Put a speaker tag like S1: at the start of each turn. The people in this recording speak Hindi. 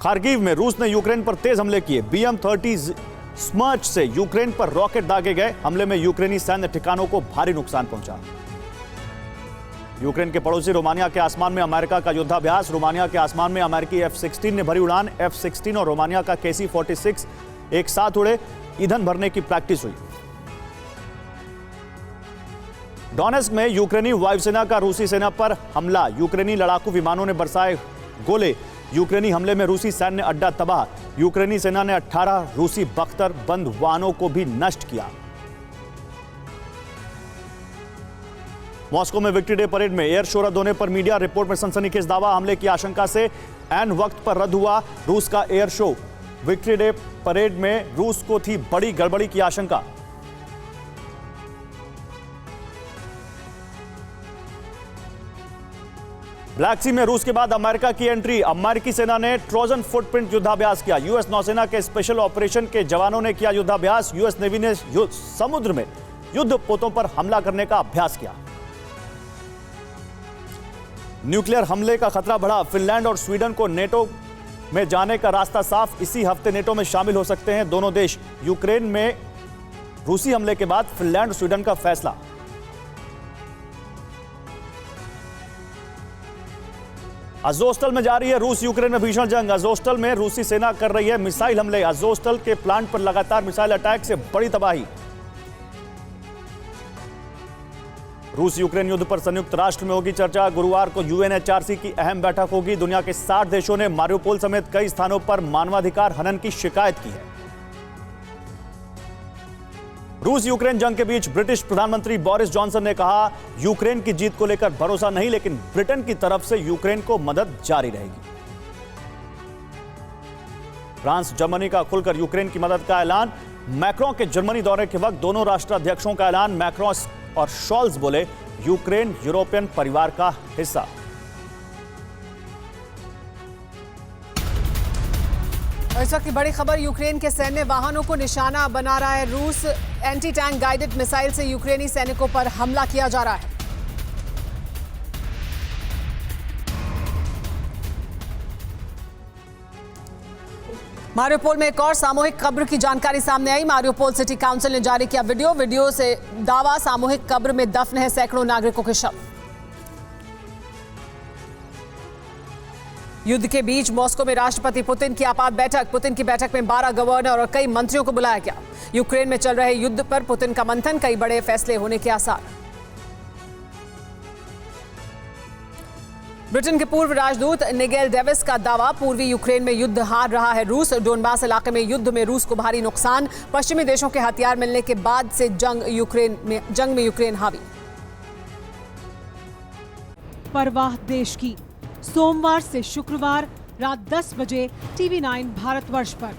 S1: खार्किव में रूस ने यूक्रेन पर तेज हमले किए। BM-30 स्मर्च से यूक्रेन पर रॉकेट दागे गए। हमले में यूक्रेनी सैन्य ठिकानों को भारी नुकसान पहुंचा। यूक्रेन के पड़ोसी रोमानिया के आसमान में अमेरिका का युद्धाभ्यास। रोमानिया के आसमान में अमेरिकी F-16 ने भरी उड़ान। F-16 और रोमानिया का KC-46 एक साथ उड़े। ईंधन भरने की प्रैक्टिस हुई। डोनेस्क में यूक्रेनी वायुसेना का रूसी सेना पर हमला। यूक्रेनी लड़ाकू विमानों ने बरसाए गोले। यूक्रेनी हमले में रूसी सैन्य अड्डा तबाह। यूक्रेनी सेना ने 18 रूसी बख्तर बंद वाहनों को भी नष्ट किया। मॉस्को में विक्ट्री डे परेड में एयर शो रद्द होने पर मीडिया रिपोर्ट में सनसनीखेज दावा। हमले की आशंका से ऐन वक्त पर रद्द हुआ रूस का air show. Victory day parade में रूस को थी बड़ी गड़बड़ी की आशंका। ब्लैक सी में रूस के बाद अमेरिका की एंट्री। अमेरिकी सेना ने ट्रोजन फुटप्रिंट युद्धाभ्यास किया। यूएस नौसेना के स्पेशल ऑपरेशन के जवानों ने किया युद्धाभ्यास। यूएस नेवी ने समुद्र में युद्ध पोतों पर हमला करने का अभ्यास किया। न्यूक्लियर हमले का खतरा बढ़ा। फिनलैंड और स्वीडन को नेटो में जाने का रास्ता साफ। इसी हफ्ते नेटो में शामिल हो सकते हैं दोनों देश। यूक्रेन में रूसी हमले के बाद फिनलैंड और स्वीडन का फैसला। अज़ोस्टल में जारी है रूस यूक्रेन में भीषण जंग। अज़ोस्टल में रूसी सेना कर रही है मिसाइल हमले। अज़ोस्टल के प्लांट पर लगातार मिसाइल अटैक से बड़ी तबाही। रूस यूक्रेन युद्ध पर संयुक्त राष्ट्र में होगी चर्चा। गुरुवार को UNHRC की अहम बैठक होगी। दुनिया के 60 देशों ने मारियोपोल समेत कई स्थानों पर मानवाधिकार हनन की शिकायत की है। रूस यूक्रेन जंग के बीच ब्रिटिश प्रधानमंत्री बोरिस जॉनसन ने कहा, यूक्रेन की जीत को लेकर भरोसा नहीं, लेकिन ब्रिटेन की तरफ से यूक्रेन को मदद जारी रहेगी। फ्रांस जर्मनी का खुलकर यूक्रेन की मदद का ऐलान। मैक्रों के जर्मनी दौरे के वक्त दोनों राष्ट्राध्यक्षों का ऐलान। मैक्रों और शॉल्ज बोले, यूक्रेन यूरोपियन परिवार का हिस्सा।
S2: इस वक्त की बड़ी खबर, यूक्रेन के सैन्य वाहनों को निशाना बना रहा है रूस। एंटी टैंक गाइडेड मिसाइल से यूक्रेनी सैनिकों पर हमला किया जा रहा है। मारियोपोल में एक और सामूहिक कब्र की जानकारी सामने आई। मारियोपोल सिटी काउंसिल ने जारी किया वीडियो से दावा, सामूहिक कब्र में दफन है सैकड़ों नागरिकों के शव। युद्ध के बीच मॉस्को में राष्ट्रपति पुतिन की आपात बैठक। पुतिन की बैठक में 12 गवर्नर और कई मंत्रियों को बुलाया गया। यूक्रेन में चल रहे युद्ध पर पुतिन का मंथन, कई बड़े फैसले होने के आसार। ब्रिटेन के पूर्व राजदूत निगेल डेविस का दावा, पूर्वी यूक्रेन में युद्ध हार रहा है रूस। डोनबास इलाके में युद्ध में रूस को भारी नुकसान। पश्चिमी देशों के हथियार मिलने के बाद से जंग में यूक्रेन हावी।
S3: परवाह देश की, सोमवार से शुक्रवार रात 10 बजे TV9 भारतवर्ष पर।